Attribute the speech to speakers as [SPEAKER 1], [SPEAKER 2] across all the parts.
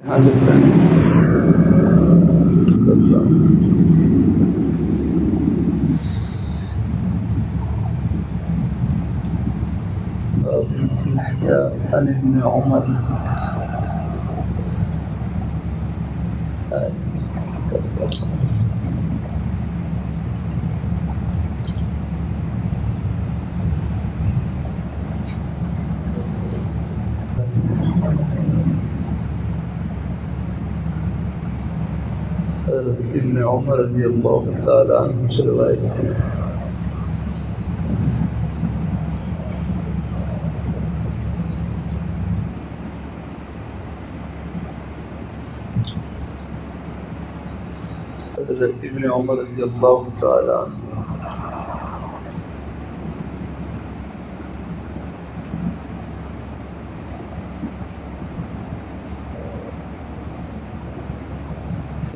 [SPEAKER 1] حاضر کریں عن ابن عمر ابن عمر رضی اللہ تعالیٰ عنہ سے روایت ہے حضرت ابن عمر رضی اللہ تعالیٰ عنہ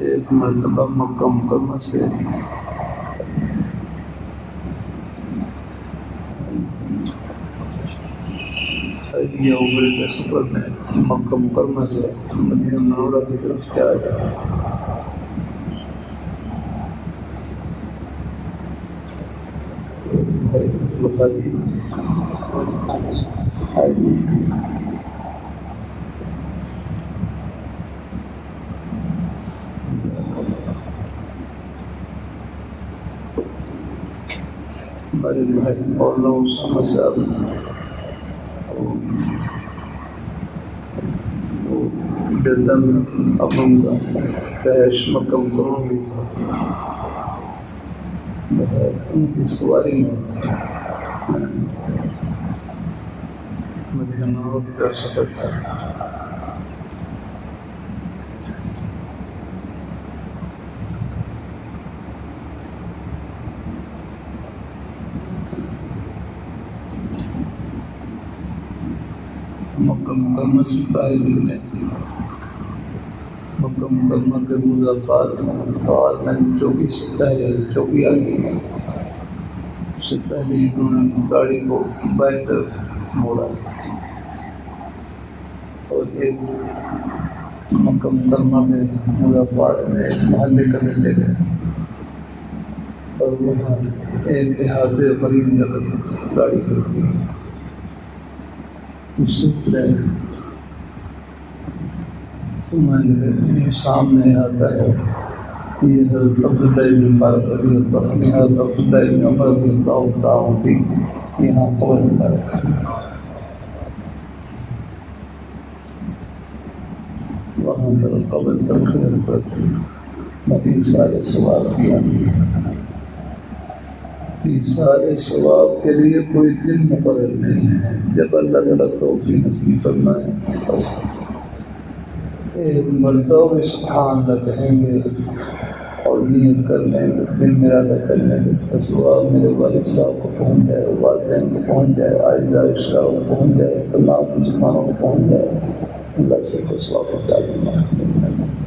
[SPEAKER 1] ایک مرتبہ مکہ مکرمہ سے حجیہ عمرے کے سفر میں مکہ مکرمہ سے مدینہ منورہ کی طرف سے آیا بخاری ہمارے بھائی مولانا اسامہ صاحب جدہ میں اپن کا رہائش مکہ مکرمہ میں ان کی سواری میں مدینہ منورہ کی طرف سفر تھا مکہ مکرمہ سے باہر نکلے مکہ مکرمہ کے مضافات میں چوکی سے پہلے چوکی آگئی ہے اس سے پہلے انہوں نے گاڑی کو بائیں طرف موڑا اور ایک مکہ مکرمہ میں مضافات میں ایک محلے کرنے لے گئے اور وہاں ایک احاطے قریب جگہ گاڑی کر دی اس سے سامنے آتا ہے یہ حضرت عبداللہ بن مبارک رضی اللہ عنہ حضرت عبداللہ بن عمر رضی اللہ تعالیٰ کی یہاں قبر مبارک ہے وہاں پر قبر پر کھڑے پر میں سارے ثواب کیا سارے ثواب کے لیے کوئی دن مقرر نہیں ہے جب اللہ تعالیٰ توفیق نصیب فرمائے بس ایک مرتبہ سبحان اللہ کہیں گے اور نیت کر لیں گے دل میں ارادہ کر لیں گے اس کا ثواب میرے والد صاحب کو پہنچ جائے والدین کو پہنچ جائے عائزہ عشقہ کو پہنچ جائے تمام مسلمانوں کو پہنچ جائے اللہ سے کو ثواب پہنچا دینا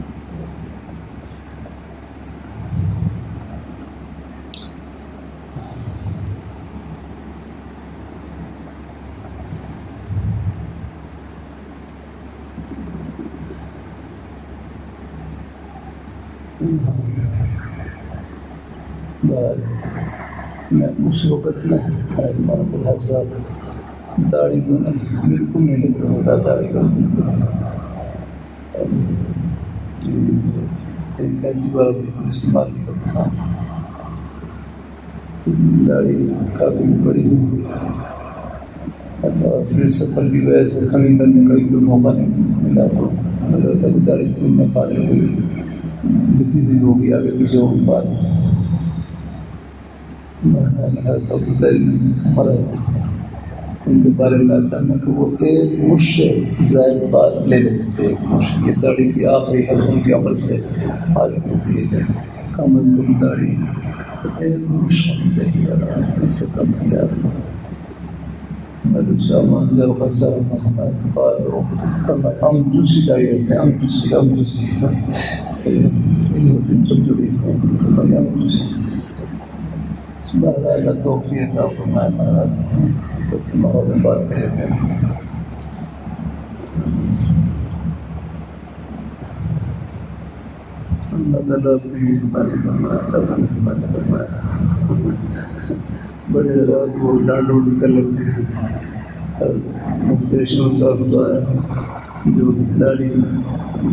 [SPEAKER 1] میں اس وقت میں محمد صاحب داڑھی کو نہیں بالکل نہیں لکھتا ہوتا داڑھی کو بالکل نہیں ایک ایسی بار بالکل استعمال نہیں کرتا داڑھی کافی بڑی پھر سفر کی وجہ سے کمی کرنے کا کوئی موقع نہیں ملا تو مجھے ہوتا کہ داڑھی کو میں پالنے ہوئی لکھی ہوئی ہوگی آگے پیچھے وہ بات ان کے بارے میں آتا ہے کہ وہ ایک مش سے زائد بات لے لیتے تھے ایک مش یہ داڑھی کی آخری حد ان کے عمل سے آج ہوتی ہے کم از کم داڑھی ایک مش ہونی چاہیے اس سے کم نہیں آ رہا ہم دوسری داڑھی رہتے ہیں ہم دوسری اللہ توفیق عطا فرمائے مہاراج تمہارے بات کہتے ہیں اللہ تعالیٰ اپنی مہربانی فرمائے، اللہ اپنی مہربانی فرمائے۔ بڑے رات وہ ڈانٹ ڈوٹ کر لیتے ہیں، مختلف صاحب ہے جو داڑھی،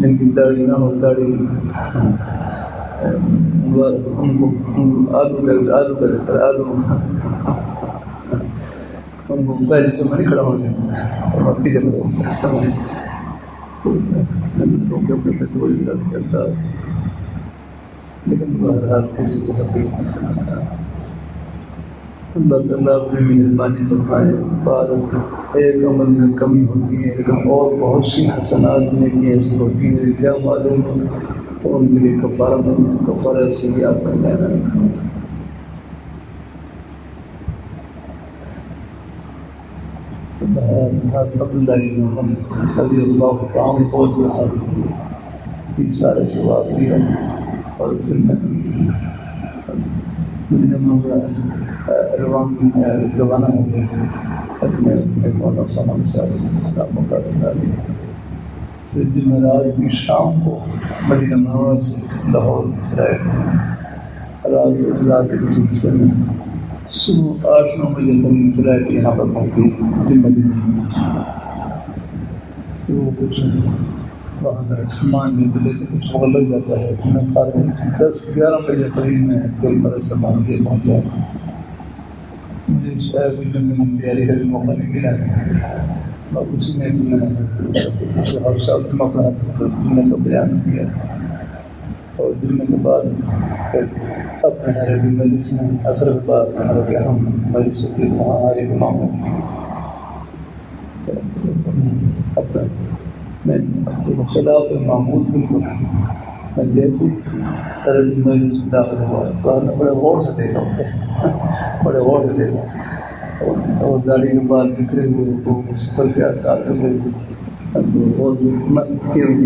[SPEAKER 1] جن کی داڑھی نہ ہو، داڑھی ان کو آلو کا دیتا ہے، آلو ان کو پہلے سے نہیں کھڑا ہو جاتا ہے اور باقی جگہ لوگ اپنے پہ تھوڑی لڑ کرتا ہے، لیکن بہرحال کسی کو حقیق نہیں سمجھتا۔ اللہ تعالیٰ اپنی مہربانی فرمائے۔ بعض ایک عمل میں کمی ہوتی ہے، لیکن اور بہت سی حسنات میں بھی ایسی ہوتی ہے کیا معلوم ہو، ان کے لیے کفارہ نہیں ہے، کفارہ سے بھی آپ کا لینا ہے۔ عبداللہ بن عمر رضی اللہ عنہ بہت بڑا حاضر کیا، یہ سارے ثواب دیا، اور پھر میں روانہ ہو گیا اپنے مولا سامان صاحب موقع بنا دیا۔ پھر جمعرات کی شام کو مدینہ منورہ سے لاہور کی فلائٹ تھی، رات کے سلسلے میں صبح 8-9 بجے قریب فلائٹ یہاں پر پہنچی مدینہ میں۔ وہ کچھ وہاں کا سامان لیتے لیتے کچھ وقت لگ جاتا ہے، میں 10-11 بجے قریب میں کوئی بڑا سامان دے پہنچا۔ مجھے شاید جمعے کی تیاری کا بھی موقع نہیں ملا، اور اسی میں بھی میں نے ہر سال جمعہ پڑھا تھا، جمعے کا بیان کیا، اور جمعے کے بعد پھر اپنے ہر ایک مجلس میں عصر کے بعد ہر ایک اہم مجلس ہوتی ہے، وہاں ہر ایک امام اپنے میں خلاف معمول بالکل میں جیسے ہر ایک مجلس میں داخل ہوا تو نے بڑے غور سے دیکھا، بڑے غور سے دیکھا، اور داڑھی کے بعد بکھرے ہوئے وہ سفر کے آثار ہوئے،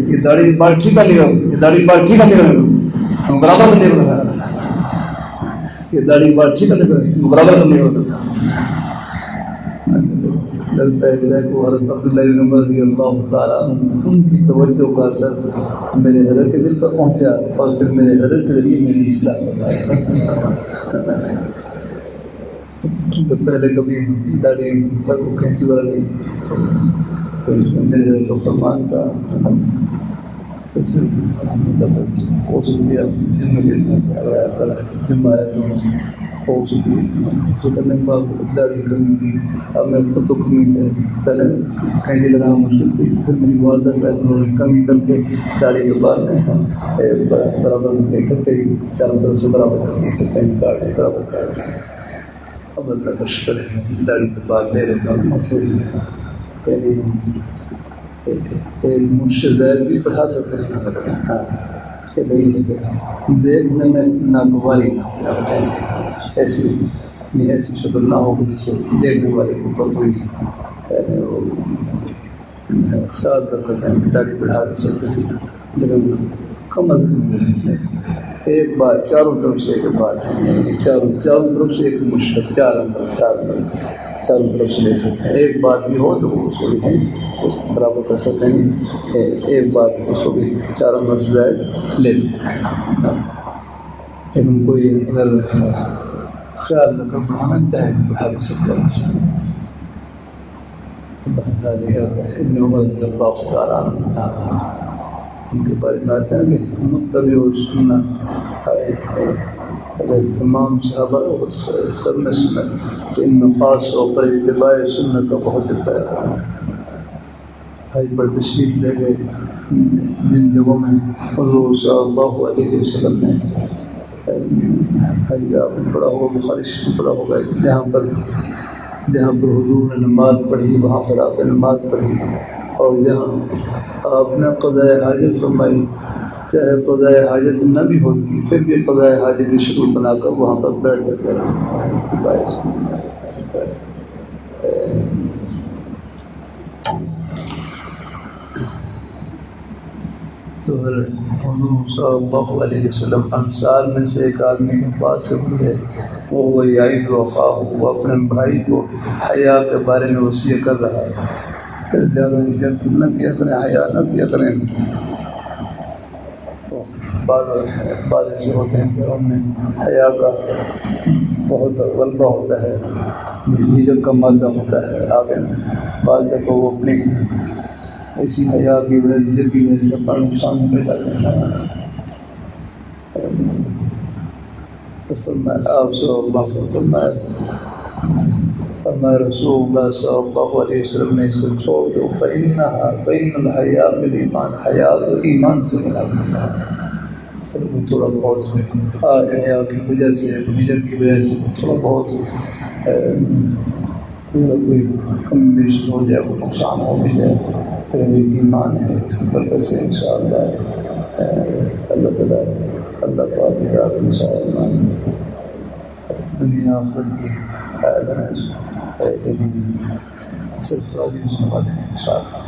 [SPEAKER 1] یہ داڑھی کی بات ٹھیک ہے، یہ داڑھی کی بات ٹھیک ہے، ہم برابر نہیں ہوتا، یہ داڑھی کی بات ٹھیک ہے، برابر نہیں ہوتا۔ لگتا ہے کہ حضرت عبداللہ بن عمر رضی اللہ تعالیٰ ان کی توجہ کا اثر میرے حضرت کے دل پر پہنچا، اور پھر میرے حضرت کے ذریعے میری اصلاح بتائی۔ پہلے کبھی داڑھی پر کھینچی والا نہیں، میرے حضرت کو فرمان کا تو پھر کوشش کیا کرنے کے بعد داڑھی کمی تھی، اب میں خود تو کمی ہے، پہلے کینچی لگانا مشکل تھی، پھر میری والدہ صاحب انہوں نے کمی کر کے داڑھی کے بعد میں برابر میں کر کے چاروں طرف سے برابر کر کے کینچی کاٹ کے برابر کاٹ کے اب اللہ کا شکر ہے داڑھی کے بعد لے لیتا ہوں۔ مسئلہ یعنی ایک مرشد بھی پڑھا سکتے ہیں کہ نہیں دیکھنے میں ناگواری نہ ہو، ایسی شکل نہ ہو جس سے دیکھنے والے کو پر کوئی خیال کرتے ہیں داڑھی بڑھا بھی سکتے ہیں، لیکن کم از کم ایک بات چاروں طرف سے ایک بات ہے، چاروں طرف سے ایک مشکل چاروں طرف سے لے سکتے ہیں، ایک بات بھی ہو تو اس کو بھی برابر کر سکتے ہیں، ایک بات اس کو بھی چاروں طرف سے لے سکتے ہیں، لیکن کوئی اگر خیال رکھ کر بڑھانا چاہے تو بڑھا بھی سکتا ہے۔ ابن عمر رضی اللہ تعالیٰ عنہ ان کے بارے میں آتا ہے کہ متبع سنہ تمام صحابہ سب نے سنا کہ ان خاص طور پر اتباع سنت کا بہت اتباع ہے۔ حج پر تشریف لے گئے جن جگہوں میں حضور صلی اللہ علیہ وسلم نے حج پڑھا ہوگا، بخاری شریف پڑھا ہوگا، جہاں پر حضور نے نماز پڑھی وہاں پر آپ نے نماز پڑھی، اور جہاں آپ نے قضاء حاجت فرمائی چاہے قضاء حاجت نہ بھی ہوتی پھر بھی قضاء حاجت کی شکل بنا کر وہاں پر بیٹھ جاتے ہیں۔ تو حضور صلی اللہ علیہ وسلم انصار میں سے ایک آدمی کے پاس سے گزرے، وہ یعید وفاہ، وہ اپنے بھائی کو حیا کے بارے میں وصیت کر رہا ہے، زیادہ نہ کیا کریں، حیا نہ کیا کریں۔ تو بعض ایسے ہوتے ہیں کہ ان میں حیا کا بہت غلبہ ہوتا ہے، جھجک کا مادہ ہوتا ہے آگے، بعض دفعہ وہ اپنی ایسی حیا کی وجہ کی وجہ سے بڑا نقصان پہ جاتے ہیں۔ آپ صلی اللہ فرمایا رسول اللہ صلی اللہ علیہ وسلم نے اس کو چھوڑ دو، فإن الحیاء بالایمان، حیا تو ایمان سے ملا تھوڑا بہت حیا کی وجہ سے، جھجک کی وجہ سے تھوڑا بہت کوئی کم بیش ہو جائے، کوئی نقصان ہو بھی جائے تو ایمان ہے، اس کی برکت سے انشاءاللہ اللہ تعالیٰ اللہ پاک کی ذات انشاءاللہ دنیا آخرت کی صرف راضی سنوا دیں انشاءاللہ۔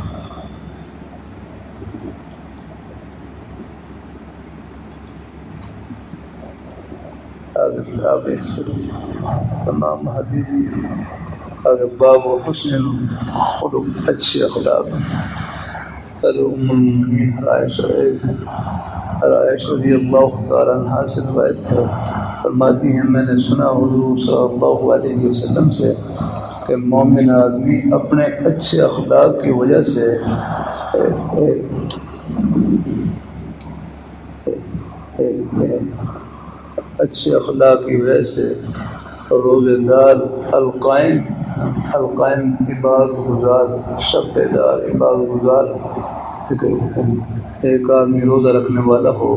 [SPEAKER 1] تمام حدیث اگر باب و حسن خلق، اچھے اخلاق، ام المؤمنین عائشہ رضی اللہ تعالیٰ عنہا سے روایت ہے، فرماتی ہیں میں نے سنا حضور صلی اللہ علیہ وسلم سے کہ مومن آدمی اپنے اچھے اخلاق کی وجہ سے اچھے اخلاق کی وجہ سے روزے دار، القائم عبادت گزار، شب بیدار عبادت گزار، ایک آدمی روزہ رکھنے والا ہو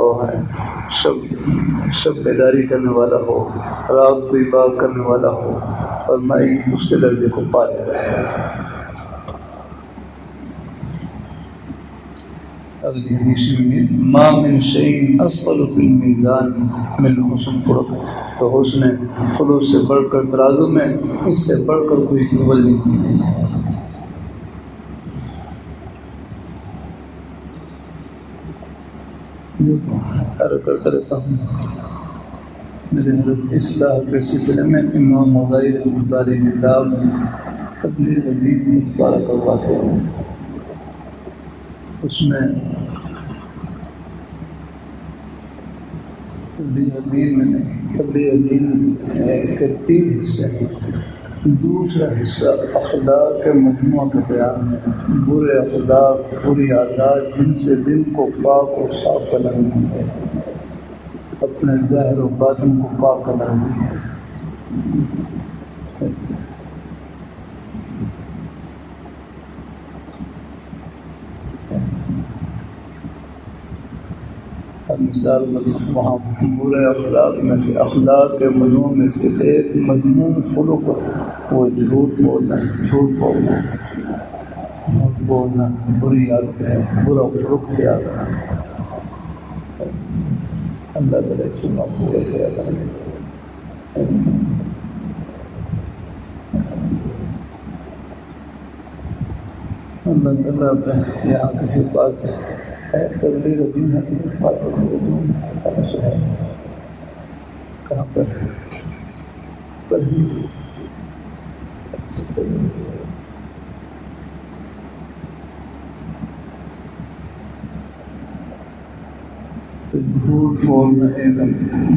[SPEAKER 1] اور شب بیداری کرنے والا ہو، رات کو عبادت کرنے والا ہو، اور میں اس کے درجے کو پا لے رہا ہے۔ اگلی حدیث میں ما من شیء اثقل فی المیزان من حسن خلق، تو حسن خلق سے بڑھ کر ترازو میں اس سے بڑھ کر کوئی وزنی چیز نہیں ہے۔ عرض کرتا رہتا ہوں میرے حضرت اصلاح کے سلسلے میں امام غزالی رحمۃ اللہ علیہ کتاب تبلیغ دین سے مطالعہ کرواتے ہیں، اس میں تبلیغ دین کے 3 حصے ہیں۔ دوسرا حصہ اخلاق کے مجموعہ کے بیان میں، برے اخلاق، بری عادات جن سے دل کو پاک اور صاف کرنا ہے، اپنے ظاہر و باطن کو پاک کرنا ہے۔ مثال وہاں برے اخلاق میں سے، اخلاق کے مجموعوں میں سے ایک مضمون خلق وہ جھوٹ بولنا ہے، جھوٹ بولنا بری عادت ہے، برا خلق ہے۔ اللہ تعالیٰ سے معفو ہے۔ اللہ تعالیٰ اپنے یہاں کسی بات ہے تبلیغ دین ہے، کہاں سے ہے، کہاں پر جھوٹ بولنا ایک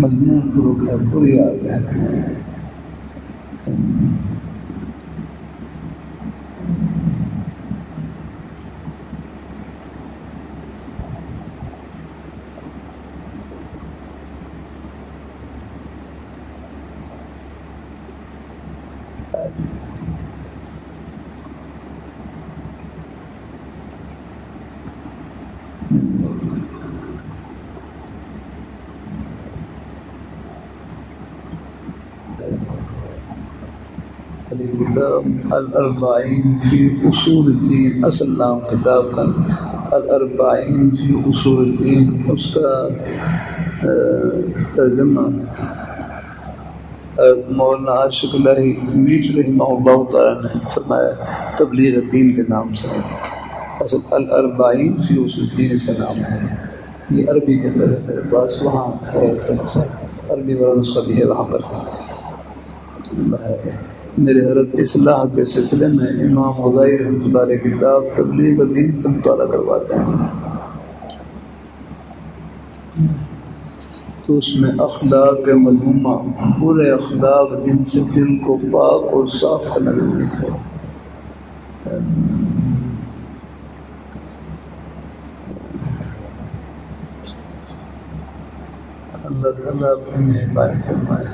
[SPEAKER 1] مضمون خلق ہے، بری عادت ہے۔ الاربعین فی اصول الدین، اصل نام کتاب کا الاربعین فی اصول الدین، اس کا ترجمہ مولانا عاشق الہی میٹ رحمہ اللہ تعالیٰ نے فرمایا تبلیغ دین کے نام سے، اصل الاربعین فی اصول الدین اس کا نام ہے۔ یہ عربی کے اندر ہے، بس وہاں ہے عربی والا نسخہ بھی ہے وہاں پر۔ میرے حضرت اصلاح کے سلسلے میں امام غزالی رحمۃ اللہ علیہ کتاب تبلیغ دین سے مطالعہ کرواتے ہیں۔ تو اس میں اخلاق مذمومہ، برے اخلاق جن سے دل کو پاک اور صاف کرنا ضروری ہے۔ اللہ تعالیٰ اپنی مہربانی فرمائے۔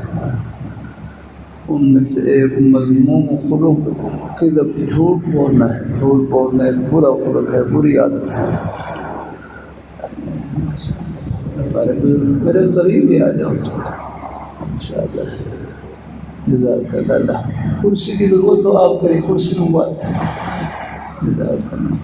[SPEAKER 1] ان میں سے ایک مذموم خلق کہ جب جھوٹ بولنا ہے، جھوٹ بولنا ایک برا خلق ہے، بری عادت ہے۔ میرے قریب ہی آ جاؤ انشاءاللہ۔ جزاک اللہ۔ کرسی کی ضرورت تو آپ کریں، کرسی میں بات ہے۔ جزاک اللہ۔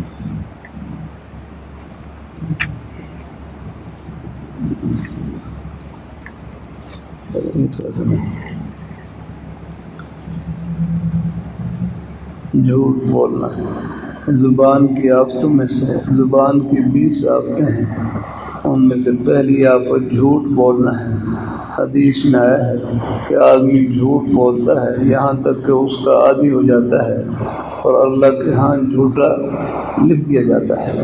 [SPEAKER 1] جھوٹ بولنا زبان کی آفتوں میں سے، زبان کی 20 آفتیں ہیں، ان میں سے پہلی آفت جھوٹ بولنا ہے۔ حدیث میں آیا ہے کہ آدمی جھوٹ بولتا ہے یہاں تک کہ اس کا عادی ہو جاتا ہے اور اللہ کے ہاں جھوٹا لکھ دیا جاتا ہے۔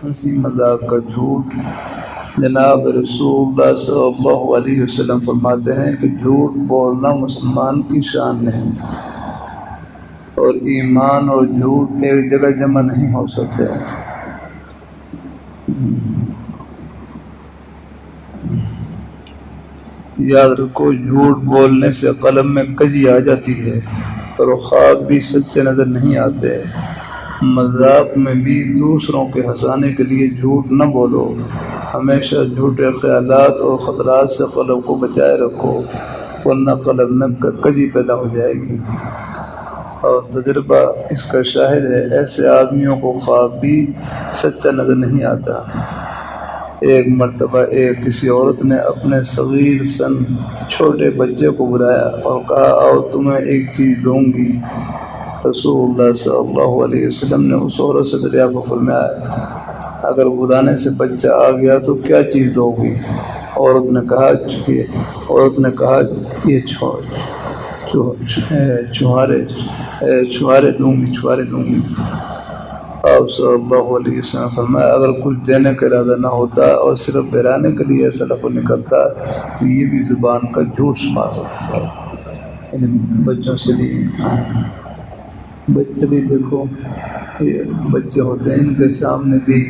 [SPEAKER 1] ہنسی مذاق کا جھوٹ، جناب رسول اللہ صلی اللہ علیہ وسلم فرماتے ہیں کہ جھوٹ بولنا مسلمان کی شان نہیں، اور ایمان اور جھوٹ ایک جگہ جمع نہیں ہو سکتے۔ یاد رکھو، جھوٹ بولنے سے قلم میں کجی آ جاتی ہے اور خواب بھی سچے نظر نہیں آتے۔ مذاق میں بھی دوسروں کے ہنسانے کے لیے جھوٹ نہ بولو، ہمیشہ جھوٹے خیالات اور خطرات سے قلب کو بچائے رکھو، ورنہ قلب میں کجی پیدا ہو جائے گی۔ اور تجربہ اس کا شاہد ہے، ایسے آدمیوں کو خواب بھی سچا نظر نہیں آتا۔ ایک مرتبہ کسی عورت نے اپنے صغیر سن چھوٹے بچے کو بلایا اور کہا آؤ تمہیں ایک چیز دوں گی۔ رسول اللہ صلی اللہ علیہ وسلم نے اس عورت سے دریافت فرمایا اگر بلانے سے بچہ آ گیا تو کیا چیز دو گی؟ عورت نے کہا یہ چھوارے دوں گی۔ آپ صلی اللہ علیہ وسلم فرمایا اگر کچھ دینے کا ارادہ نہ ہوتا اور صرف بہرانے کے لیے ایسا لفظ نکلتا تو یہ بھی زبان کا جھوٹ شمار ہوتا ہے۔ بچوں سے بھی، بچے بھی دیکھو، بچے ہوتے ہیں، ان کے سامنے بھی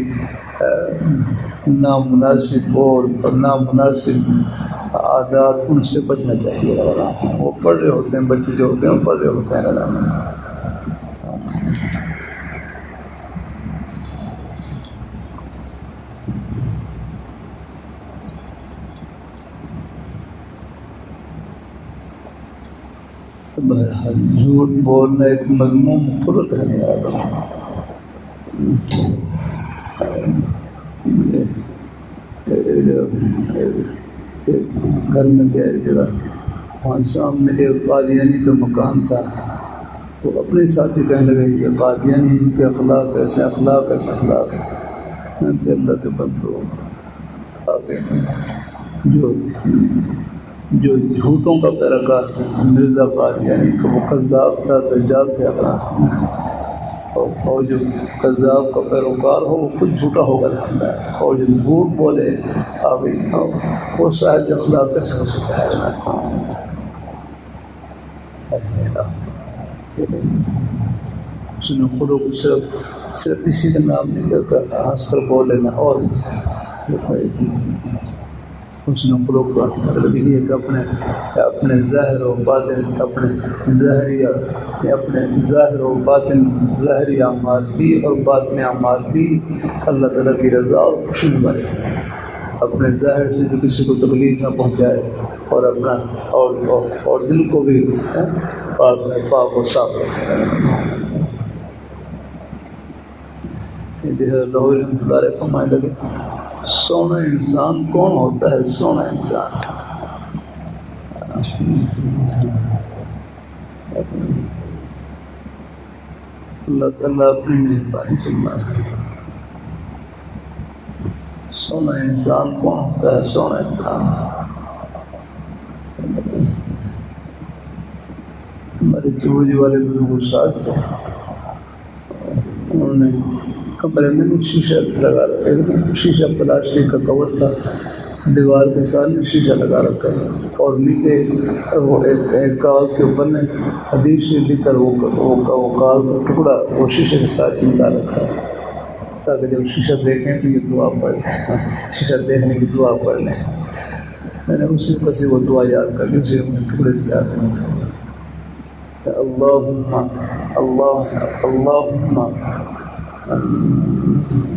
[SPEAKER 1] نامناسب بول اور نامناسب عادات ان سے بچنا چاہیے۔ وہ پڑھ رہے ہوتے ہیں، بچے جو ہوتے ہیں وہ پڑھ رہے ہوتے ہیں۔ بہرحال جھوٹ بولنا ایک مذموم خلق ہے۔ گھر میں گیا جگہ، وہاں سامنے ایک قادیانی کا مکان تھا، وہ اپنے ساتھی کہنے لگے یہ قادیانی ان کے اخلاق ایسے اخلاق میں کہ اللہ کے بندو آگے جو جھوٹوں کا پیروکار ہے، مرزا قادیانی کا وہ کذاب تھا، دجال تھا اپنا، اور جو کذاب کا پیروکار ہو وہ خود جھوٹا ہوگا، اور جو جھوٹ بولے آگے وہ صاحب اخلاق کیسے ہو سکتا ہے؟ اس نے خود کو صرف اسی کا نام نہیں لے کر ہنس کر بول لینا، اور اس نے خلق کا مطلب یہ ہے کہ اپنے ظاہر و باطن، اپنے ظاہر و باطن، ظاہری اعمال بھی اور باطنی اعمال بھی اللہ تعالیٰ کی رضا اور خوشی بنے، اپنے ظاہر سے جو کسی کو تکلیف نہ پہنچائے، اور اپنا اور دل کو بھی پاک و صاف رکھے۔ لاہور رحمۃ اللہ علیہ فرمانے لگے سونا انسان کون ہوتا ہے؟ سونا انسان اللہ تعالیٰ اپنی مہربانی فرمائے۔ سونا انسان کون ہوتا ہے؟ سونا انسان ہمارے چوڑی والے بزرگ ساتھ تھے، انہوں نے کمرے میں شیشہ لگا رہا، شیشہ پلاسٹک کا کور تھا، دیوار کے ساتھ شیشہ لگا رکھا ہے اور نیچے وہ ایک کاغذ کے اوپر نے حدیث سے لکھ کر وہ کاغذ کا ٹکڑا وہ شیشے کے ساتھ چمٹا رکھا ہے تاکہ جب شیشہ دیکھیں تو یہ دعا پڑھ لیں، شیشہ دیکھنے کی دعا پڑھ لیں۔ میں نے اسی پر سے وہ دعا یاد کر لی، اسے میں ٹکڑے سے یاد کروں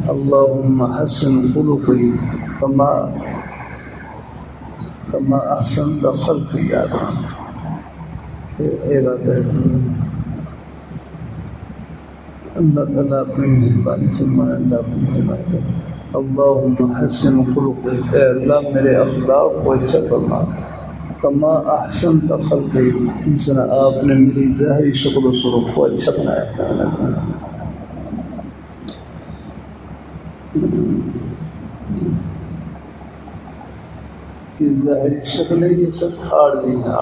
[SPEAKER 1] اللہم حسن خلقی کما احسنت خلقی یاد ایک آتا ہے اللہ تعالیٰ اپنی مہربانی فرمائے، اللہ اپنی مہربانی فرمائے۔ اللہم حسن خلقی، اے اللہ میرے اخلاق کو اچھا فرما، کما احسنت خلقی، جس طرح آپ نے میری ظاہری شکل و صورت کو اچھا بنایا۔ یہ ظاہری شکلیں یہ سب عارضی ہیں،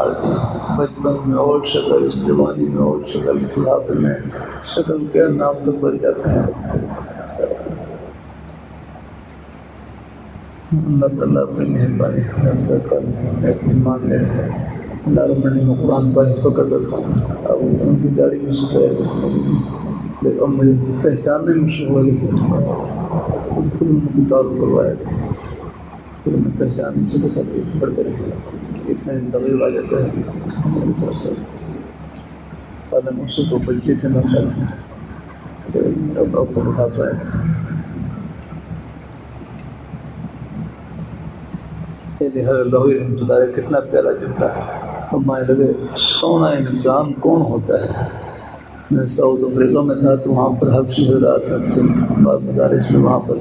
[SPEAKER 1] بچپن میں اور شکل، جوانی میں اور شکل، بڑھاپے میں شکل کے نام تک بن جاتے ہیں۔ اللہ تعالیٰ اپنی مہربانی اپنی مان لے رہے ہیں۔ اللہ رب نے قرآن پر پکڑ رکھا، اب ان کی داڑھی میں سفید لیکن اب مجھے پہچاننے میں شروع ہوئی پھر ان کو تعارف کروایا، پھر میں پہچان نہیں سکتا کہ پڑھتے رہے اتنا تغیر آ جاتا ہے ہمارے ساتھ ساتھ قدم اس کو بچے سے نہ چلیں، اب آپ کو بڑھاتا ہے۔ لوہی رحمۃ اللہ علیہ کتنا پیارا جملہ ہے، ہمارے لگے سونا انسان کون ہوتا ہے۔ میں ساؤتھ افریقہ میں تھا تو وہاں پر حبشی حضرات بعض مدارس میں وہاں پر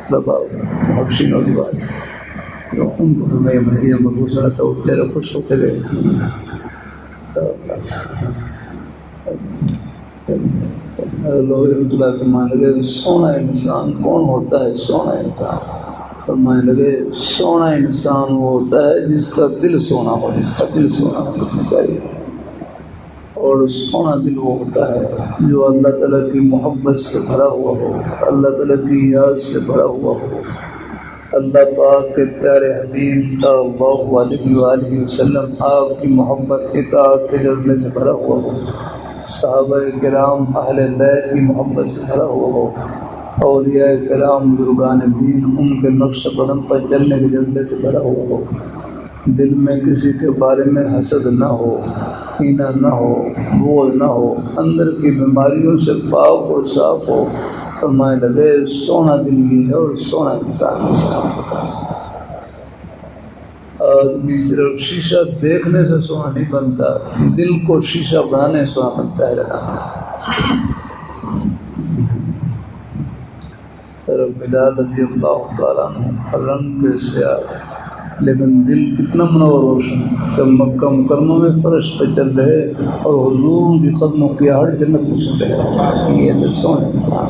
[SPEAKER 1] طلباء حبشی نوجوان تو ان کو ہمیں مہیہ محبوس رہا تھا، وہ تیرے خوش ہوتے گئے۔ لوہی رحمۃ اللہ فرمانے لگے سونا انسان کون ہوتا ہے، سونا انسان فرمانے لگے سونا انسان وہ ہوتا ہے جس کا دل سونا ہو، جس کا دل سونا ہو کتنی پیاری، اور سونا دل وہ ہوتا ہے جو اللہ تعالیٰ کی محبت سے بھرا ہوا ہو، اللہ تعالیٰ کی یاد سے بھرا ہوا ہو، اللہ پاک کے پیارے حبیب صلی اللہ علیہ وآلہ وسلم آپ کی محبت اطاعت کے جذبے سے بھرا ہوا ہو، صحابہ کرام اہل بیت کی محبت سے بھرا ہوا ہو، اولیاء کرام بزرگان دین ان کے نقش قدم پر چلنے کے جذبے سے بھرا ہوا ہو، دل میں کسی کے بارے میں حسد نہ ہو، کینہ نہ ہو، بغض نہ ہو، اندر کی بیماریوں سے پاک اور صاف ہو، فرمائے لگے سونا دل یہ ہے اور سونا انسان ہے۔ آدمی صرف شیشہ دیکھنے سے سونا نہیں بنتا، دل کو شیشہ بنانے سے سونا بنتا ہے۔ حضرت بلال رضی اللہ تعالیٰ عنہ رنگ کے سیاہ لیکن دل کتنا منور روشن، جب مکہ مکرمہ میں فرش پہ چل رہے اور حضور کی قدموں کی آہٹ جنت میں سن رہے، یہ دل سونے انسان۔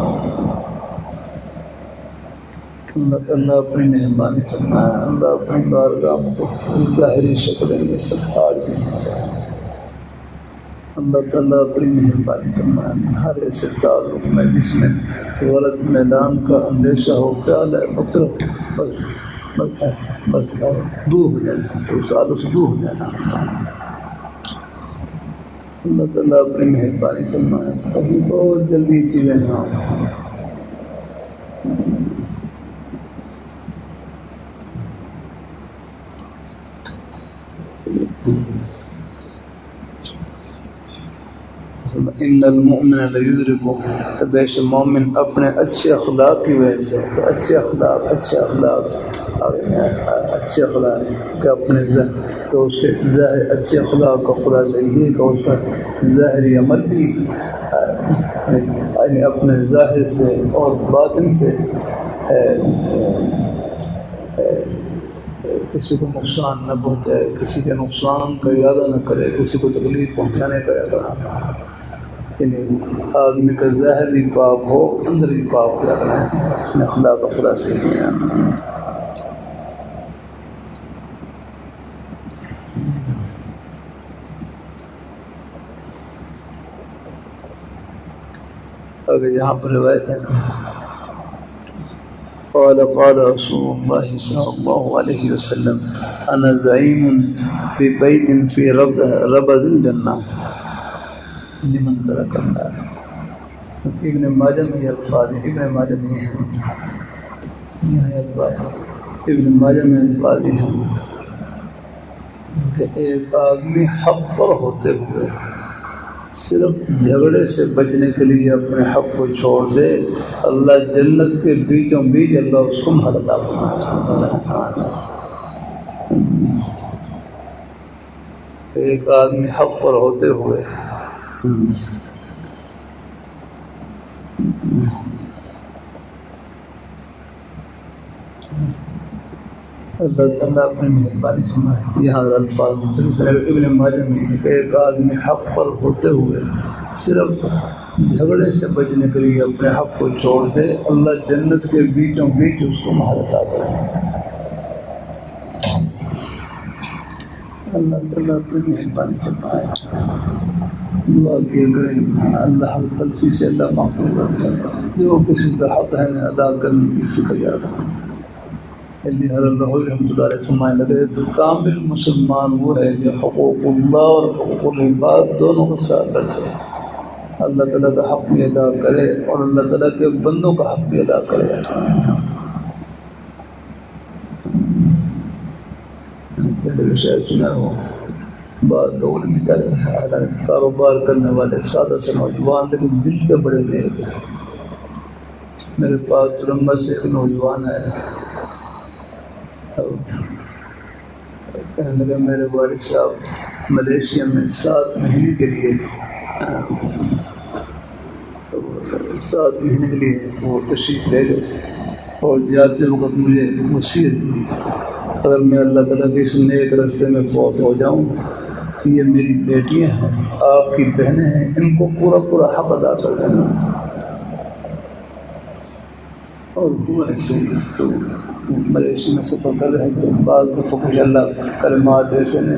[SPEAKER 1] اللہ تعالیٰ اپنی مہربانی فرمائے، اللہ اپنی بارگاہ میں ظاہری شکلیں یہ سب عارضی ہیں، اللہ تعالیٰ اپنی مہربانی فرمائے۔ ہر ایسے تعلق میں جس میں غلط میدان کا اندیشہ ہو، خیال ہے بس دور ہو جانا، تو سالوں سے دور ہو جانا۔ اللہ تعالیٰ اپنی مہربانی فرمائے، کہیں بہت جلدی چیزیں نہ ہوں۔ ان المؤمن لیدرک، بے شک مومن اپنے اچھے اخلاق کی وجہ سے، تو اچھے اخلاق کہ اپنے تو اس کے اچھے اخلاق کا خلاصہ یہ ہے کہ اس کا ظاہری عمل بھی یعنی اپنے ظاہر سے اور باطن سے کسی کو نقصان نہ پہنچائے، کسی کے نقصان کا ارادہ نہ کرے، کسی کو تکلیف پہنچانے کا ارادہ نہ کرے، یعنی آدمی کا ظاہر بھی پاک ہو، اندر بھی پاک رکھنا ہے، اپنے اخلاق کا خلاصہ ہی ہے۔ اگر یہاں پر روایت ہے قال قال رسول الله صلى الله عليه وسلم انا زعيم ببيت في ربض الجنة لمن ترك النار. ابن ماجہ میں یہ الفاظ ہیں، ابن ماجہ میں یہ الفاظ، ابن ماجہ میں الفاظ ہیں کہ ایک آدمی حق پر ہوتے ہوئے صرف جھگڑے سے بچنے کے لیے اپنے حق کو چھوڑ دے، اللہ جنت کے بیچوں بیچ اللہ اس کو محل عطا فرمائے. ایک آدمی حق پر ہوتے ہوئے اللہ تعالیٰ اپنی مہربانی فرمائے. یہاں الفاظ مختلف ہے. ابن ماجہ میں کہ ایک آدمی حق پر ہوتے ہوئے صرف جھگڑے سے بچنے کے لیے اپنے حق کو چھوڑ دے، اللہ جنت کے بیچوں بیچ اس کو محل عطا کرے. اللہ تعالیٰ اپنی مہربانی فرمائے. دعا کیے کریں اللہ حق تلفی سے اللہ محفوظ رکھے، جو کسی کا حق ہے ادا کرنے کی فکر یاد رکھیں. اللہ رحمۃ اللہ علیہ فرمائے لگے تو کامل مسلمان وہ ہے جو حقوق اللہ اور حقوق العباد دونوں کا خیال رکھے، اللہ تعالیٰ کا حق بھی ادا کرے اور اللہ تعالیٰ کے بندوں کا حق بھی ادا کرے. پہلے بھی شاید سنا ہو، بعض لوگوں نے بیچارے کاروبار کرنے والے سادہ سے نوجوان لیکن دل کے بڑے نیک ہیں. میرے پاس ترنگا سے ایک نوجوان ہے، کہنے لگا میرے والد صاحب ملیشیا میں 7 مہینے کے لیے وہ تشریف لے گئے اور جاتے وقت مجھے وصیت دی اگر میں اللہ تعالیٰ کے اس نیک راستے میں فوت ہو جاؤں کہ یہ میری بیٹیاں ہیں، آپ کی بہنیں ہیں، ان کو پورا پورا حق ادا کر دینا. اور وہ ایسے ہی ملیشیا میں سفر کر رہے تھے. بعض دفعہ کچھ اللہ کلمات ایسے نے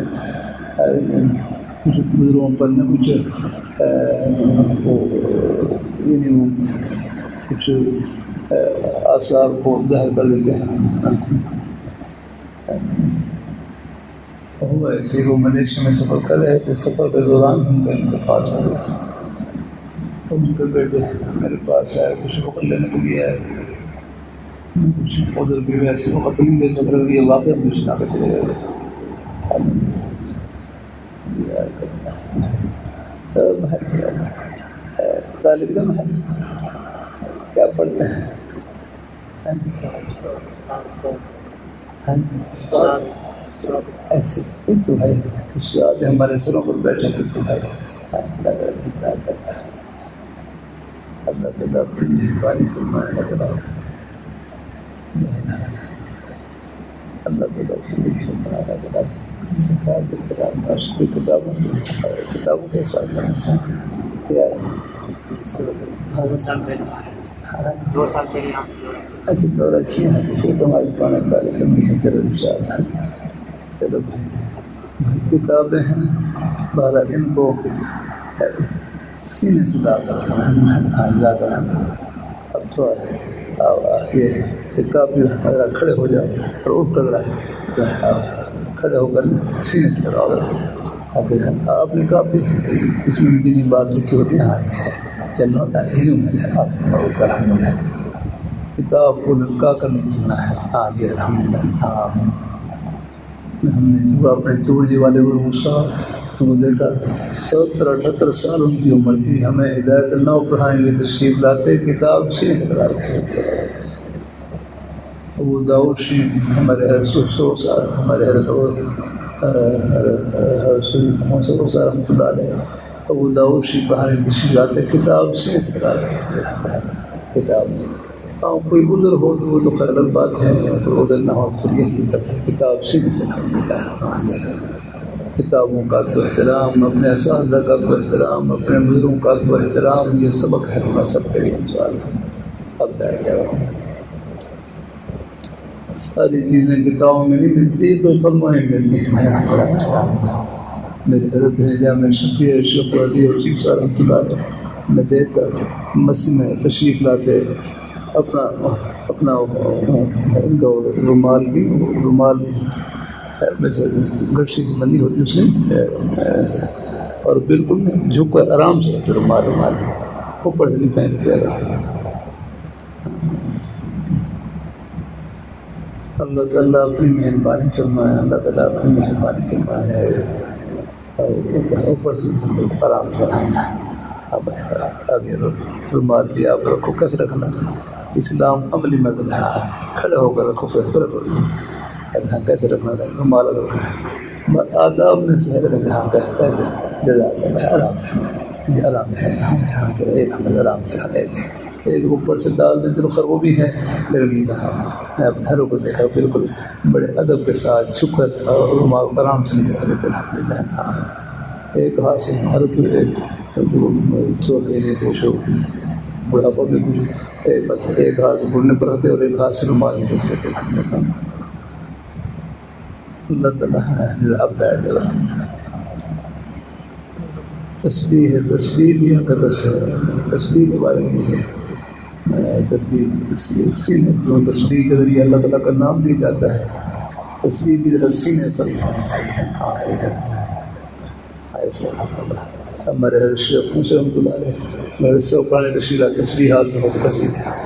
[SPEAKER 1] کچھ بزرگوں پر نے کچھ کچھ آثار کو ظاہر کر دیتے ہیں. ایسے وہ ملیشیا میں سفر کر رہے تھے. سفر کے دوران ان کا انتقال ہو گیا تھا. ان کے بیٹے میرے پاس آئے، کچھ وقت لینے کے لیے آئے، کچھ ادھر بھی ویسے وقت نہیں دے سک رہے. یہ واقعہ مجھے سنا کے چلے گئے. طالب علم ہے، کیا پڑھتے ہیں؟ ایسے تو بھائی استاد ہمارے سروں پر بیٹھے تو بھائی اللہ تعالیٰ اپنی مہربانی فرمائے. اللہ تعالیٰ کتابوں کے ساتھ
[SPEAKER 2] دو سال پہلے
[SPEAKER 1] اچھا دورہ کیا ہے پھر تمہاری پرانے تعلیم بھی ہے ضرور ان شاء اللہ. چلو بھائی کتابیں ہیں بہرحال ان کو سینے سے لا کر زیادہ اب تھوڑا یہ کافی کھڑے ہو جاؤ اور اٹھ کر کھڑے ہو کر سینے سے لگاؤ. آپ نے کافی اس میں دینی بات لکھی ہوتی ہے. ہاں یہ ہے چلو علم ہے آپ الحمد للہ کتاب کو لٹکا کر نہیں چلنا ہے. ہاں یہ الحمد للہ. ہاں ہم نے جو اپنے توڑی والے صاحب کو دیکھا 70-78 سال ان کی عمر تھی. ہمیں ہدایت نو پڑھائیں گے تشریف لاتے کتاب سے لگا وہ داؤد شریف ہمارے سو سال ہمارے حضرت رحمۃ اللہ علیہ وہ داؤد شریف پڑھانے تشریف لاتے کتاب سے لگا کتاب. ہاں کوئی ادھر ہو تو وہ تو خیر الگ بات ہے، تو ادھر نہ ہو پھر یہی کتاب سے کتابوں کا تو احترام، اپنے اساتذہ کا تو احترام، اپنے بزرگوں کا تو احترام، یہ سبق ہے ہمارا سب کے لیے انشاءاللہ. اب بیٹھ گیا ساری چیزیں کتابوں میں نہیں ملتی تو فلموں میں ملتی ہیں. میرے حضرت ہے جامع شفیع اشرف علی اور شیخ صاحب رحمۃ اللہ علیہ میں دیکھ کر مسجد میں تشریف لاتے اپنا اپنا رومال بھی ویسے گٹھی سے بندی ہوتی اس نے اور بالکل جھک کر آرام سے رومال اوپر سے نہیں پہن دے رہا. اللہ تعالیٰ اپنی مہربانی فرمائے, اللہ تعالیٰ اپنی مہربانی فرمائے اور اوپر سے آرام سے رہنا. اب آگے رومال بھی آپ رکھو, کیسے رکھنا؟ اسلام عملی مذہب ہے, کھڑے ہو کر رکھو, کیسے رکھنا ہے رومال رکھنا. آداب میں سے جہاں کیسے جزاک اللہ آرام ہے, یہ آرام ہے, ایک ہمیں آرام سے ہمیں ایک اوپر سے ڈال دیں تو خر وہ بھی ہے, لیکن یہ کہا میں اپنے گھروں کو دیکھا بالکل بڑے ادب کے ساتھ شکر اور رومال آرام سے نہیں دیتے الحمد. ایک ہاتھ سے ہر جو بڑھاپا بھی کچھ بس ایک ہاتھ سے بڑھنے پر رہتے اور ایک ہاتھ سے رومال نہیں دیتے الحمد. اللہ تعالیٰ اب بیٹھ جائے. تسبیح ہے, تسبیح بھی حقیقت ہے, تسبیح کے بارے میں ہے. تسبیح تسبیح کے ذریعے اللہ تعالیٰ کا نام بھی جاتا ہے. تسبیح بھی سینے پر ہی ہونی چاہیے. ایسے ہمارے شیخ سے رحمۃ اللہ علیہ میرے سے پرانے تسبیح ہاتھ میں ہوتے بس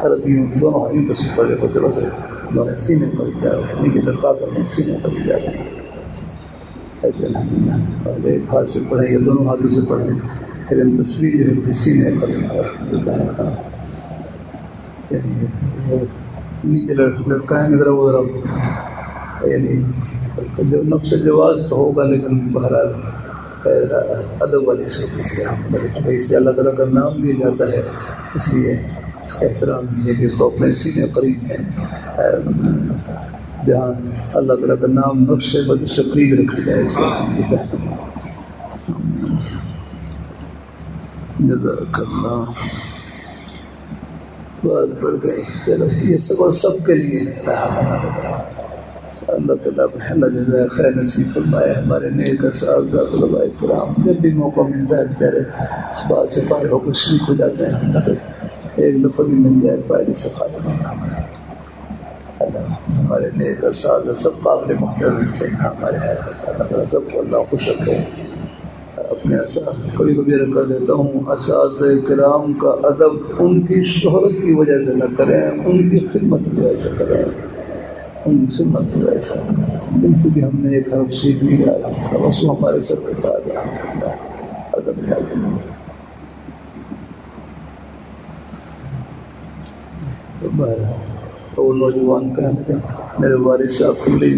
[SPEAKER 1] حالت یوں دونوں ہاتھ یوں تسبیح پڑے ہوتے بس سینے پر ہی جائے نیچے لڑکا کر سینے پر ہی جائے. ایسے الحمدللہ ایک ہاتھ سے پڑھیں یا دونوں ہاتھوں سے پڑھیں, لیکن تصویر جو ہے سینے پر یعنی نیچے لڑکائیں گے ذرا وہ ذرا یعنی جو نفس جواز تو ہوگا, لیکن بہرحال ادب والی صورت ہے. اس سے اللہ تعالیٰ کا نام بھی جاتا ہے, اس لیے اس کا احترام بھی ہے کہ اس کو اپنے سینے قریب ہے جہاں اللہ تعالیٰ کا نام نقش بد شکریہ رکھا جائے. جزاک اللہ. بات بڑھ گئی, چلو یہ سب کے لیے ہے. اللہ تعالیٰ اللہ جزائے خیر نصیب فرمائے. ہمارے نیک اساتذہ طلباء کرام جب بھی موقع ملتا ہے بیچارے اس بات سے فارغ ہو کر شریک ہو جاتے ہیں. ایک دفعہ بھی مل جائے فائدے سے خالی نہیں. ہمارے نیک اساتذہ سب قابل محترم سے ہمارے ہیں. اللہ تعالیٰ سب کو اللہ خوش رکھے. اپنے کبھی کبھی کر دیتا ہوں, اساتذہ کرام کا ادب ان کی شہرت کی وجہ سے نہ کریں, ان کی خدمت کی وجہ سے کریں, ان کی خدمت کی وجہ سے. ان سے بھی ہم نے ایک حرف سیکھ لیا, بس وہ ہمارے سر پہ تاج ہے. ادب ہے وہ نوجوان کہنے لگے میرے والد صاحب کو لے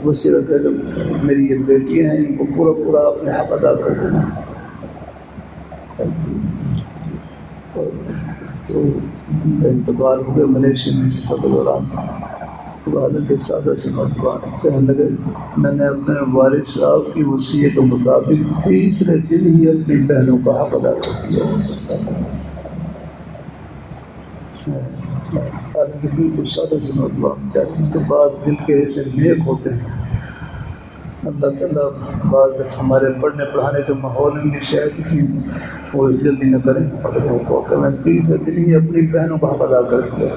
[SPEAKER 1] وسیلت ہے, جب میری یہ بیٹیاں ہیں ان کو پورا اپنے حق ادا کر دینا. تو انتقال ہو گئے ملیشیا میں اس کے دوران. والد کے سادہ سے نوجوان کہنے لگے میں نے اپنے والد صاحب کی وصیت کے مطابق تیسرے دن ہی اپنی بہنوں کا حق ادا کر دیا. بالکل سادہ سے نوجوان ان کے بعد دل کے ایسے نیک ہوتے ہیں. اللہ تعالیٰ بعد ہمارے پڑھنے پڑھانے کے ماحول میں بھی شاید اتنی وہ جلدی نہ کریں, اور میں تیسرے دن ہی اپنی بہنوں کا حق ادا کر دیا.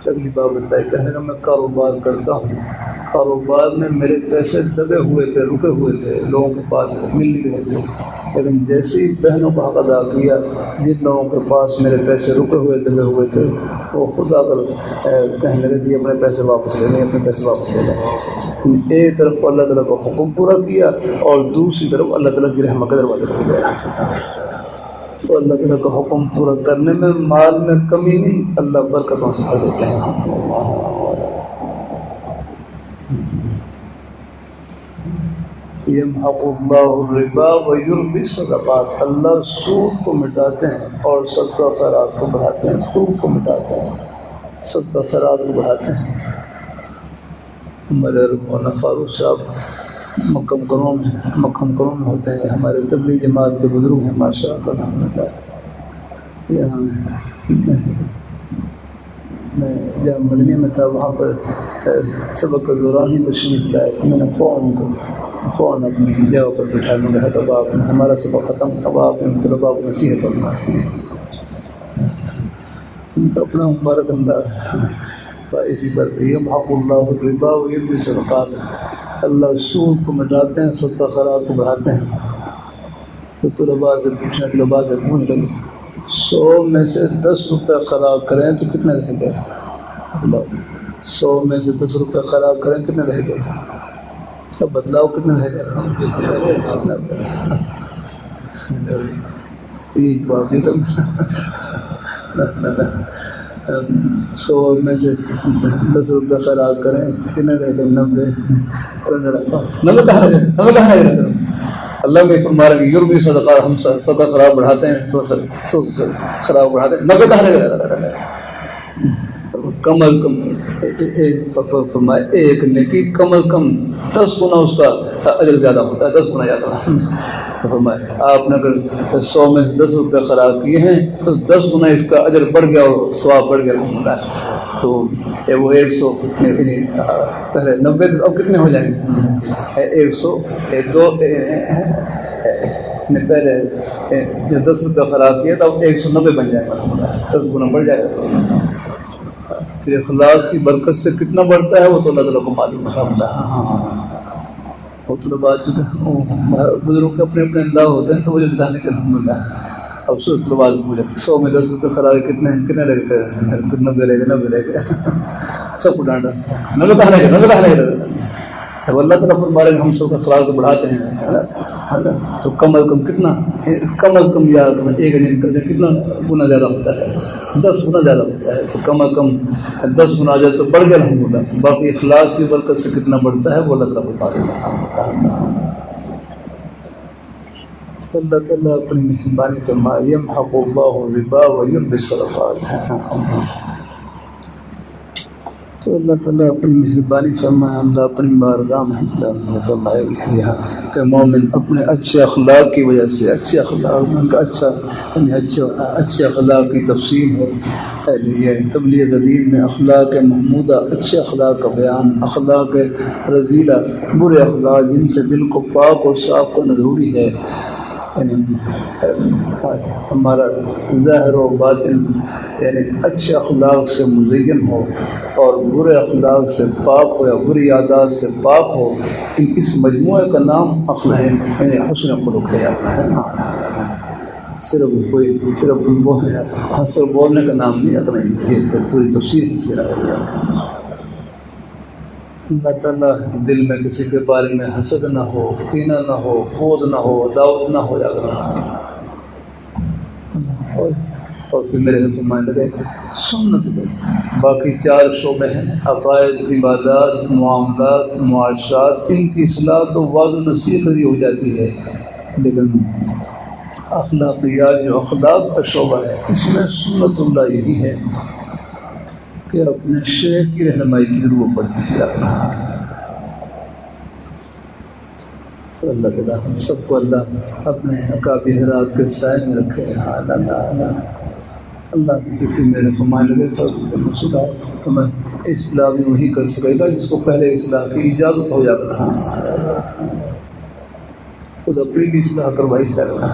[SPEAKER 1] اگلی بات بتائی کہنے کا میں کاروبار کرتا ہوں, کاروبار میں میرے پیسے دبے ہوئے تھے, رکے ہوئے تھے, لوگوں کے پاس مل نہیں رہے تھے, لیکن جیسے ہی بہنوں کا حق ادا کیا, جن لوگوں کے پاس میرے پیسے رکے ہوئے دبے ہوئے تھے وہ خود آ کر کہنے لگے کہ اپنے پیسے واپس لے لیں, اپنے پیسے واپس لے لیں. ایک طرف اللہ تعالیٰ کا حکم پورا کیا اور دوسری طرف اللہ تعالیٰ کی رحمت کا دروازہ کھول گیا. تو اللہ تعالیٰ کا حکم پورا کرنے میں مال میں کمی نہیں, اللہ برکتوں سے بھر دیتے ہیں. یمحق اللہ الربا ویربی الصدقات, اللہ سود کو مٹاتے ہیں اور صدقہ خیرات کو بڑھاتے ہیں. سود کو مٹاتے ہیں, صدقہ خیرات کو بڑھاتے ہیں. ہمارے مولانا فاروق صاحب مکہ مکرمہ میں ہوتے ہیں, ہمارے تبلیغ جماعت کے بزرگ ہیں ماشاء اللہ الحمدللہ. یہاں میں جب مدینہ میں تھا وہاں پر سبق کے دوران ہی تشریف لائے, میں نے فون اپنی جگہ پر بٹھا میں نے کہا اب آپ ہمارا سبق ختم, اب آپ طلباء کو نصیحت کرنا. اپنا مبارک انداز اسی پر یمحق اللہ الربا ویربی صدقات، اللہ سود کو مٹاتے ہیں، صدقہ خیرات کو بڑھاتے ہیں۔ تو طلباء سے پوچھنا، طلباء سے پوچھ لگے 100 میں سے 10 روپے خراب کریں تو کتنے رہ گئے؟ اللہ 100 میں سے 10 روپے خراب کریں کتنے رہ گئے؟ سب بدلاؤ کتنے رہ گئے؟ ایک باقی سب 100 میں سے 10 روپے خراب کریں کتنے رہ گئے؟ 90 کہاں رہ گئے؟ اللہ میں فرما رہے یوربی صدقات، ہم صدقہ خراب بڑھاتے ہیں، خراب بڑھاتے ہیں، 90 کہاں رہ گئے؟ کم از کم فرمائے ایک نیکی کم از کم 10 گنا اس کا اجر زیادہ ہوتا ہے، 10 گنا زیادہ۔ فرمائے آپ نے اگر 100 میں سے 10 روپے خراب کیے ہیں تو 10 گنا اس کا اجر بڑھ گیا اور ثواب بڑھ گیا الحمد للہ۔ تو وہ 100 پہلے 90 اب کتنے ہو جائیں گے؟ 100 2 پہلے جو 10 روپے خراب کیا تو اب 190 بن جائے گا، 10 گنا بڑھ جائے گا۔ پھر اخلاص کی برکت سے کتنا بڑھتا ہے وہ تو اللہ تعالیٰ کو معلوم ہے۔ وہ تو بات بزرگوں کے اپنے اپنے انداز ہوتے ہیں تو وہ جو جتانے کے الحمد للہ۔ اب سو طلباء پوچھے 100 میں 10 روپے خراب کتنے رہ گئے؟ 90 رہ گئے سب کو ڈانٹا 90 کہاں رہ گئے؟ اب اللہ تعالیٰ فرما رہے ہیں ہم سب کا خراب کو بڑھاتے ہیں تو کم از کم کتنا، کم از کم یا ایک کرتے کتنا گنا زیادہ ہوتا ہے؟ 10 گنا زیادہ ہوتا ہے۔ تو کم از کم 10 گنا آ جائے تو بڑھ گیا الحمد للہ۔ باقی اخلاص کی برکت سے کتنا بڑھتا ہے وہ اللہ تعالیٰ بتا دیتا ہے۔ اللہ تعالیٰ اپنی مہربانی فرمائے یمحق اللہ الربا ویربی الصدقات۔ تو اللہ تعالیٰ اپنی مہربانی فرمائے، اللہ اپنی بارگاہ میں فرمائے کہ مومن اپنے اچھے اخلاق کی وجہ سے، اچھے اخلاق ان کا اچھے اخلاق کی تفصیل ہے یہ تبلیغ دین میں، اخلاق محمودہ، اچھے اخلاق کا بیان، اخلاق رذیلہ، برے اخلاق جن سے دل کو پاک اور صاف کرنا ضروری ہے۔ ہمارا ظاہر و باطن یعنی اچھے اخلاق سے مزین ہو اور برے اخلاق سے پاک ہو یا بری عادات سے پاک ہو، اس مجموعے کا نام اخلاق یعنی حسن خلق ہے۔ صرف بولنے کا نام نہیں اپنا، یہ پوری تفصیل سے رہا۔ اللہ تعالیٰ دل میں کسی کے بارے میں حسد نہ ہو، کینہ نہ ہو، بغض نہ ہو، عداوت نہ ہو جاتا۔ اور پھر میرے فرمانے لگے سنت میں باقی 4 شعبے ہیں، عقائد، عبادات، معاملات، معاشرات، ان کی اصلاح تو وعظ و نصیحت ہو جاتی ہے، لیکن اخلاقیات جو اخلاق کا شعبہ ہے اس میں سنت اللہ یہی ہے کہ اپنے شیخ کی رہنمائی کی ضرورت پڑتی ہے۔ اللہ تعالیٰ ہم سب کو اللہ اپنے اکابر حضرات کے سائے میں رکھے۔ اللہ کی میرے فرمانے لگے تو میں اصلاح بھی وہی کر سکے گا جس کو پہلے اصلاح کی اجازت ہو جاتا، خود اپنی بھی اصلاح کروائی جائے گا۔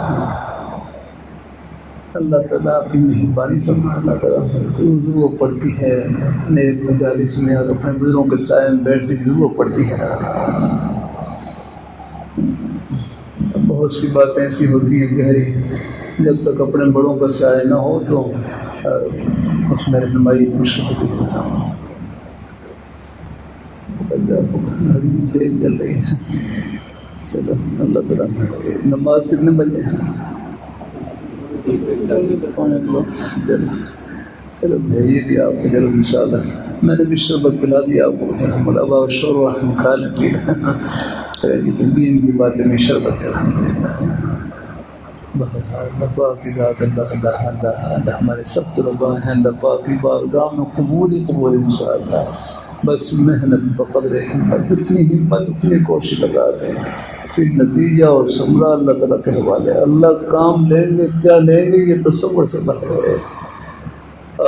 [SPEAKER 1] اللہ تعالیٰ اپنی مہربانی فرمائے۔ اللہ تعالیٰ ضرورت پڑتی ہے اپنے مجالس میں اور اپنے بزرگوں کے سائے میں بیٹھنے کی ضرورت پڑتی ہے۔ بہت سی باتیں ایسی ہوتی ہیں گہری، جب تک اپنے بڑوں کا سائے نہ ہو تو اس میں رہنمائی مشکل ہوتی ہے۔ چل رہی ہے، چلو اللہ تعالیٰ نماز کتنے بجے ہیں؟ چلو بھیجیے بھی آپ کو ضرور ان شاء اللہ۔ میں نے بھی شربت پلا دیا آپ کو، ملابا شوربہ کھا لیں پی لیں، دین کی باتیں میں شربت ہے۔ اللہ پاک کی ذات اللہ ہمارے سب طلباء ہیں، اللہ پاک کی بارگاہ میں قبول ان شاء اللہ۔ بس محنت بقدر ہمت، جتنی ہمت اتنی کوشش لگا دیں، پھر نتیجہ اور ثمرہ اللہ تعالیٰ کے حوالے۔ اللہ کام لیں گے کیا لیں گے یہ تصور سے بہتر ہے۔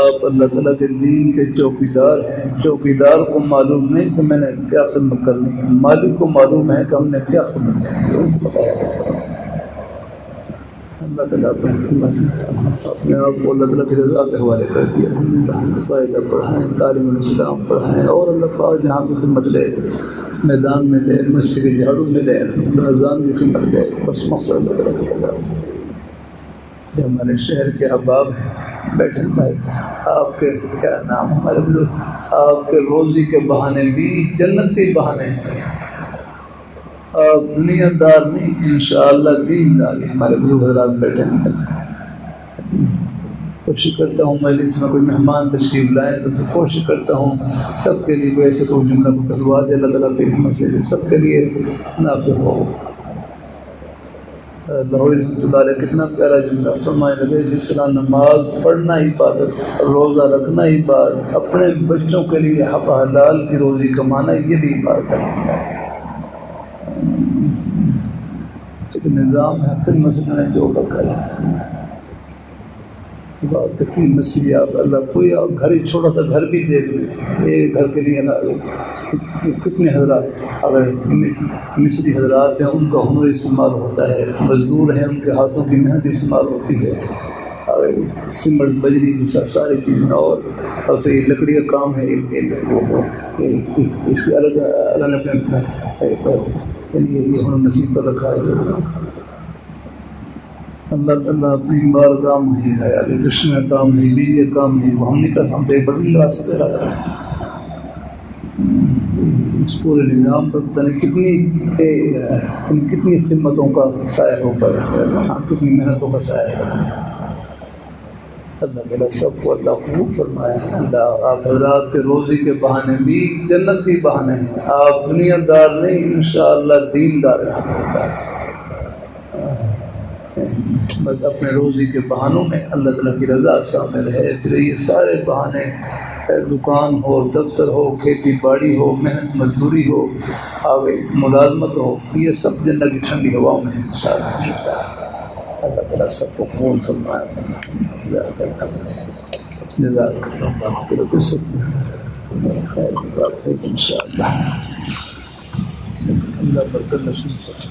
[SPEAKER 1] آپ اللہ تعالیٰ کے دین کے چوکیدار ہیں، چوکیدار کو معلوم نہیں کہ میں نے کیا خدمت کرنی ہے، مالک کو معلوم ہے کہ ہم نے کیا خدمت کرنی ہے۔ اللہ تعالیٰ اپنے آپ کو اللہ تعالیٰ کی رضا کے حوالے کر دیا. الحمدللہ قاعدہ پڑھائیں، تعلیم الاسلام پڑھائیں، اور اللہ پاک جہاں کی خدمت لے، میدان میں لے، مسجد کے جھاڑو میں لے، اذان کی خدمت لے، بس مقصد اللہ تعالیٰ کی رضا. جو ہمارے شہر کے احباب ہیں بیٹھے بھائی، آپ کے کیا نام ہمارے آپ کے روزی کے بہانے بھی جنت کے بہانے ہیں. آپ دنیا دار نہیں، انشاءاللہ دین دار. ہمارے بزرگ حضرات بیٹھے ہیں. کوشش کرتا ہوں مجلس میں کوئی مہمان تشریف لائیں تو کوشش کرتا ہوں سب کے لیے ویسے کوئی جملہ کو کہلوا دے، اللہ تعالیٰ کی رحمت سے سب کے لیے نافع ہو. لاہوری رحمۃ اللہ علیہ کتنا پیارا جملہ فرمائے لگے، جس طرح نماز پڑھنا عبادت، روزہ رکھنا عبادت، اپنے بچوں کے لیے حق حلال کی روزی کمانا یہ بھی عبادت ہے. ایک نظام ہے پھر مسئلہ ہے جو رکھا ہے بات کی مسئلہ. آپ اللہ کوئی گھر ہی چھوٹا سا گھر بھی دیکھ لیں، ایک گھر کے لیے کتنے حضرات اگر مصری حضرات ہیں ان کا ہنر استعمال ہوتا ہے، مزدور ہیں ان کے ہاتھوں کی محنت استعمال ہوتی ہے، سمٹ بجری جیسا ساری چیزیں، اور پھر لکڑی کا کام ہے. اس کے الگ اللہ نے اپنے یہ ہنر نصیب کر رکھا ہے. اللہ تعالیٰ اپنی بارگاہ میں ہی ہے، علی کشن کام ہے، بیجے کام ہے، وہ ہم نہیں کر سکتے، بدل راستے رہا ہے. اس پورے نظام پر پتہ نہیں کتنی خدمتوں کا سایہ ہو کر کتنی محنتوں کا سایہ ہے. اللہ تعالیٰ سب کو اللہ خوب فرمایا ہے. اللہ آپ حضرات کے روزی کے بہانے بھی جنت کے بہانے ہیں. آپ دنیا دار نہیں، انشاءاللہ دین دار ہیں. بس اپنے روزی کے بہانوں میں اللہ تعالیٰ کی رضا شامل ہے. پھر یہ سارے بہانے، دکان ہو، دفتر ہو، کھیتی باڑی ہو، محنت مزدوری ہو، آگے ملازمت ہو، یہ سب جنت کی ٹھنڈی ہواؤں میں ہے. اللہ تعالیٰ سب کو قبول فرمائے. جزاک اللہ خیر، انشاءاللہ اللہ برکت نصیب کرے.